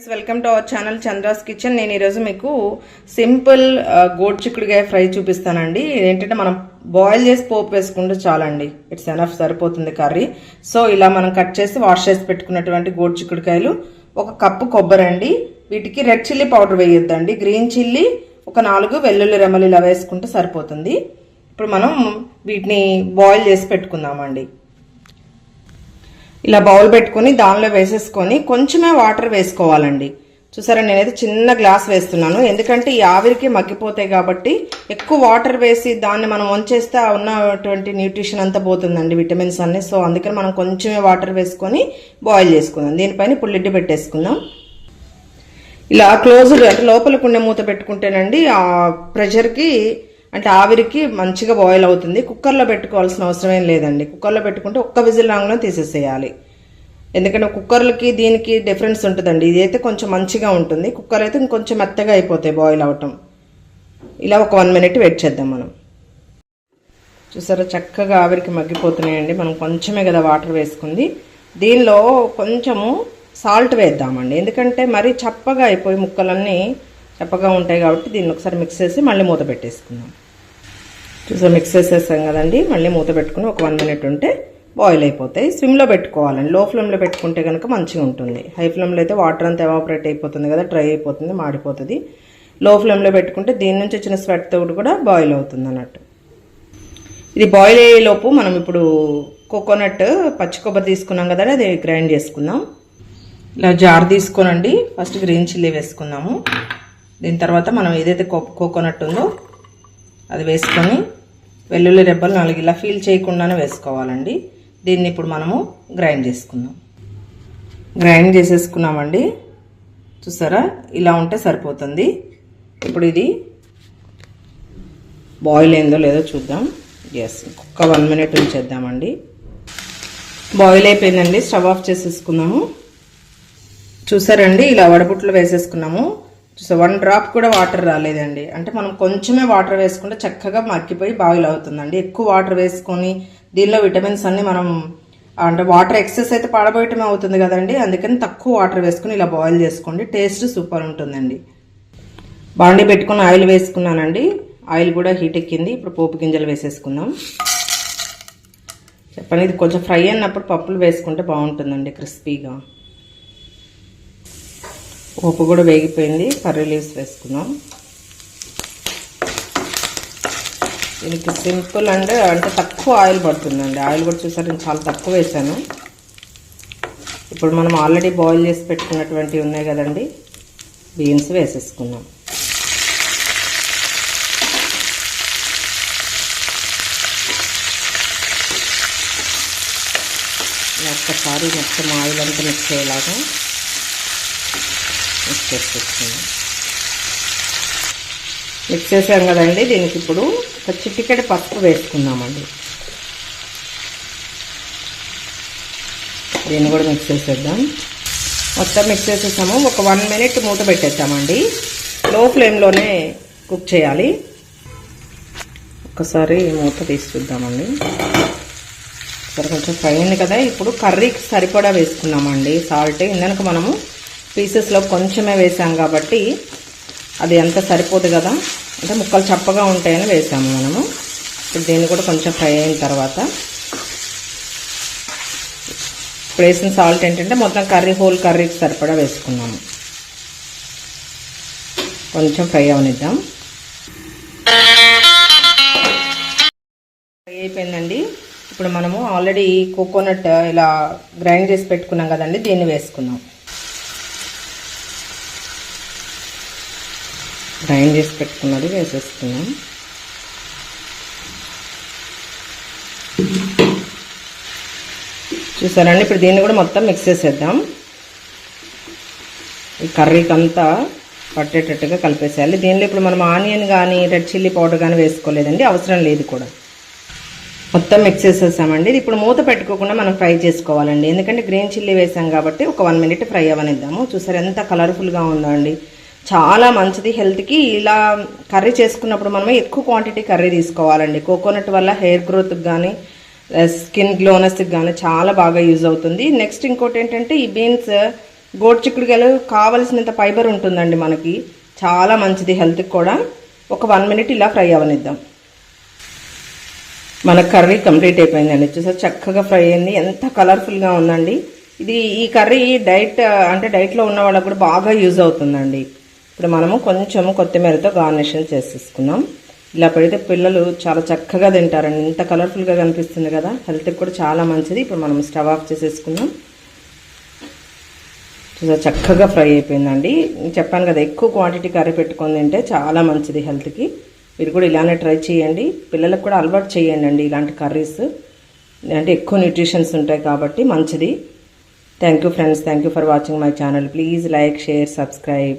Welcome to our channel Chandra's kitchen. నేను ఈరోజు మీకు సింపుల్ గోడ్ చిక్కుడుకాయ ఫ్రై చూపిస్తానండి. ఏంటంటే మనం బాయిల్ చేసి పోపు వేసుకుంటే చాలండి, ఇట్స్ ఎనఫ్, సరిపోతుంది కర్రీ. సో ఇలా మనం కట్ చేసి వాష్ చేసి పెట్టుకున్నటువంటి గోడ్ చిక్కుడుకాయలు, ఒక కప్పు కొబ్బరి అండి. వీటికి రెడ్ చిల్లీ పౌడర్ వేయొద్దండి, గ్రీన్ చిల్లీ, ఒక 4 వెల్లుల్లి రెమ్మలు ఇలా వేసుకుంటే సరిపోతుంది. ఇప్పుడు మనం వీటిని బాయిల్ చేసి పెట్టుకుందామండి. ఇలా బౌల్ పెట్టుకుని దానిలో వేసేసుకొని కొంచెమే వాటర్ వేసుకోవాలండి. చూసారా, నేనైతే చిన్న గ్లాస్ వేస్తున్నాను, ఎందుకంటే ఈ ఆవిరికి మగ్గిపోతాయి కాబట్టి. ఎక్కువ వాటర్ వేసి దాన్ని మనం వంచేస్తే ఉన్నటువంటి న్యూట్రిషన్ అంతా పోతుందండి, విటమిన్స్ అన్ని. సో అందుకని మనం కొంచెమే వాటర్ వేసుకొని బాయిల్ చేసుకుందాం. దీనిపైన ఇప్పుడు లిడ్ పెట్టేసుకుందాం. ఇలా క్లోజ్డ్ అంటే లోపలికి ఉండే మూత పెట్టుకుంటేనండి ఆ ప్రెషర్కి అంటే ఆవిరికి మంచిగా బాయిల్ అవుతుంది. కుక్కర్లో పెట్టుకోవాల్సిన అవసరం ఏం లేదండి. కుక్కర్లో పెట్టుకుంటే ఒక్క విజిల్ రాగానే తీసేసేయాలి, ఎందుకంటే కుక్కర్లకి దీనికి డిఫరెన్స్ ఉంటుందండి. ఇదైతే కొంచెం మంచిగా ఉంటుంది, కుక్కర్ అయితే ఇంకొంచెం మెత్తగా అయిపోతాయి బాయిల్ అవటం. ఇలా ఒక 1 మినిట్ వెయిట్ చేద్దాం మనం. చూసారా, చక్కగా ఆవిరికి మగ్గిపోతున్నాయండి. మనం కొంచెమే కదా వాటర్ వేసుకుంది. దీనిలో కొంచెము సాల్ట్ వేద్దామండి, ఎందుకంటే మరీ చప్పగా అయిపోయి ముక్కలన్నీ చప్పగా ఉంటాయి కాబట్టి. దీన్ని ఒకసారి మిక్స్ చేసి మళ్ళీ మూత పెట్టేసుకుందాం. చూసారా, మిక్స్ చేసేసాం కదండి. మళ్ళీ మూత పెట్టుకుని ఒక 1 మినిట్ ఉంటే బాయిల్ అయిపోతాయి. స్విమ్లో పెట్టుకోవాలండి, లో ఫ్లేమ్లో పెట్టుకుంటే కనుక మంచిగా ఉంటుంది. హై ఫ్లేమ్లో అయితే వాటర్ అంతా ఎవాపరేట్ అయిపోతుంది కదా, డ్రై అయిపోతుంది, మాడిపోతుంది. లో ఫ్లేమ్లో పెట్టుకుంటే దీని నుంచి వచ్చిన స్వెట్ తోడు కూడా బాయిల్ అవుతుంది అన్నట్టు. ఇది బాయిల్ అయ్యేలోపు మనం ఇప్పుడు కోకోనట్ పచ్చి కొబ్బరి తీసుకున్నాం కదా, అది గ్రైండ్ చేసుకుందాం. ఇలా జార్ తీసుకోనండి, ఫస్ట్ గ్రీన్ చిల్లీ వేసుకుందాము. దీని తర్వాత మనం ఏదైతే కోకోనట్ ఉందో అది వేసుకొని వెల్లుల్లి రెబ్బలు 4 ఇలా ఫీల్ చేయకుండానే వేసుకోవాలండి. దీన్ని ఇప్పుడు మనము గ్రైండ్ చేసుకుందాం. గ్రైండ్ చేసేసుకున్నామండి. చూసారా, ఇలా ఉంటే సరిపోతుంది. ఇప్పుడు ఇది బాయిల్ అయిందో లేదో చూద్దాం. ఎస్, ఒక 1 మినిట్ ఉంచేద్దామండి. బాయిల్ అయిపోయిందండి, స్టవ్ ఆఫ్ చేసేసుకున్నాము. చూసారండి, ఇలా వడబుట్లు వేసేసుకున్నాము. సో 1 డ్రాప్ కూడా వాటర్ రాలేదండి, అంటే మనం కొంచెమే వాటర్ వేసుకుంటే చక్కగా మగ్గిపోయి బాయిల్ అవుతుందండి. ఎక్కువ వాటర్ వేసుకొని దీనిలో విటమిన్స్ అన్ని మనం అంటే వాటర్ ఎక్సెస్ అయితే పడబోయటమే అవుతుంది కదండి, అందుకని తక్కువ వాటర్ వేసుకుని ఇలా బాయిల్ చేసుకోండి, టేస్ట్ సూపర్ ఉంటుందండి. బాండి పెట్టుకుని ఆయిల్ వేసుకున్నానండి, ఆయిల్ కూడా హీట్ ఎక్కింది. ఇప్పుడు పోపు గింజలు వేసేసుకుందాం. చెప్పండి, ఇది కొంచెం ఫ్రై అయినప్పుడు పప్పులు వేసుకుంటే బాగుంటుందండి, క్రిస్పీగా. ఉప్పు కూడా వేగిపోయింది, కర్రీ లీవ్స్ వేసుకుందాం. దీనికి సింపుల్ అంటే తక్కువ ఆయిల్ పడుతుందండి. ఆయిల్ కూడా చూసారు, నేను చాలా తక్కువ వేసాను. ఇప్పుడు మనం ఆల్రెడీ బాయిల్ చేసి పెట్టుకున్నటువంటివి ఉన్నాయి కదండి, బీన్స్ వేసేసుకుందాం. ఒక్కసారి మొత్తం ఆయిల్ అంతా మిక్స్ అయ్యేలాగా మిక్స్ చేసాం కదండి. దీనికి ఇప్పుడు ఒక చిటికెడు పసుపు వేసుకుందామండి. దీన్ని కూడా మిక్స్ చేసేద్దాం. మొత్తం మిక్స్ చేసేసాము. ఒక 1 మినిట్ మూత పెట్టేద్దామండి. లో ఫ్లేమ్లోనే కుక్ చేయాలి. ఒకసారి మూత తీసి చూద్దామండి. సరే, కొంచెం ఫ్రై అయింది కదా. ఇప్పుడు కర్రీకి సరిపడా వేసుకున్నామండి సాల్ట్. ఇందాక మనము పీసెస్లో కొంచెమే వేసాం కాబట్టి అది ఎంత సరిపోదు కదా, అంటే ముక్కలు చప్పగా ఉంటాయని వేసాము మనము. ఇప్పుడు దీన్ని కూడా కొంచెం ఫ్రై అయిన తర్వాత ఇప్పుడు వేసిన సాల్ట్ ఏంటంటే మొత్తం హోల్ కర్రీకి సరిపడా వేసుకున్నాము. కొంచెం ఫ్రై అవనిద్దాం. ఫ్రై అయిపోయిందండి. ఇప్పుడు మనము ఆల్రెడీ కోకోనట్ ఇలా గ్రైండ్ చేసి పెట్టుకున్నాం కదండి, దీన్ని వేసుకున్నాం. గ్రైండ్ చేసి పెట్టుకున్నది వేసేసుకున్నాం. చూసారండి, ఇప్పుడు దీన్ని కూడా మొత్తం మిక్స్ చేసేద్దాం. ఈ కర్రీకి అంతా పట్టేటట్టుగా కలిపేసేయాలి. దీనిలో ఇప్పుడు మనం ఆనియన్ కానీ రెడ్ చిల్లీ పౌడర్ కానీ వేసుకోలేదండి, అవసరం లేదు కూడా. మొత్తం మిక్స్ చేసేసామండి. ఇది ఇప్పుడు మూత పెట్టుకోకుండా మనం ఫ్రై చేసుకోవాలండి, ఎందుకంటే గ్రీన్ చిల్లీ వేసాం కాబట్టి. ఒక 1 మినిట్ ఫ్రై అవనిద్దాము. చూసారు ఎంత కలర్ఫుల్గా ఉందో అండి, చాలా మంచిది హెల్త్కి. ఇలా కర్రీ చేసుకున్నప్పుడు మనం ఎక్కువ క్వాంటిటీ కర్రీ తీసుకోవాలండి. కోకోనట్ వల్ల హెయిర్ గ్రోత్కి కానీ స్కిన్ గ్లోనెస్కి కానీ చాలా బాగా యూజ్ అవుతుంది. నెక్స్ట్ ఇంకోటి ఏంటంటే ఈ బీన్స్ గోడు చిక్కుడుకాయలు కావలసినంత ఫైబర్ ఉంటుందండి మనకి, చాలా మంచిది హెల్త్కి కూడా. ఒక 1 మినిట్ ఇలా ఫ్రై అవనిద్దాం. మన కర్రీ కంప్లీట్ అయిపోయిందండి. చూసారు చక్కగా ఫ్రై అయింది, ఎంత కలర్ఫుల్గా ఉందండి. ఈ కర్రీ డైట్లో ఉన్న వాళ్ళకు కూడా బాగా యూజ్ అవుతుందండి. ఇప్పుడు మనము కొంచెం కొత్తిమీరతో గార్నిషింగ్ చేసేసుకున్నాం. ఇలా పెడితే పిల్లలు చాలా చక్కగా తింటారండి. ఇంత కలర్ఫుల్గా కనిపిస్తుంది కదా, హెల్త్కి కూడా చాలా మంచిది. ఇప్పుడు మనం స్టవ్ ఆఫ్ చేసేసుకున్నాం. చూసారు చక్కగా ఫ్రై అయిపోయిందండి. చెప్పాను కదా, ఎక్కువ క్వాంటిటీ కర్రీ పెట్టుకొని తింటే చాలా మంచిది హెల్త్కి. మీరు కూడా ఇలానే ట్రై చేయండి, పిల్లలకు కూడా అలవాటు చేయండి ఇలాంటి కర్రీస్. అంటే ఎక్కువ న్యూట్రిషన్స్ ఉంటాయి కాబట్టి మంచిది. Thank you friends, thank you for watching my channel. Please like, share, subscribe.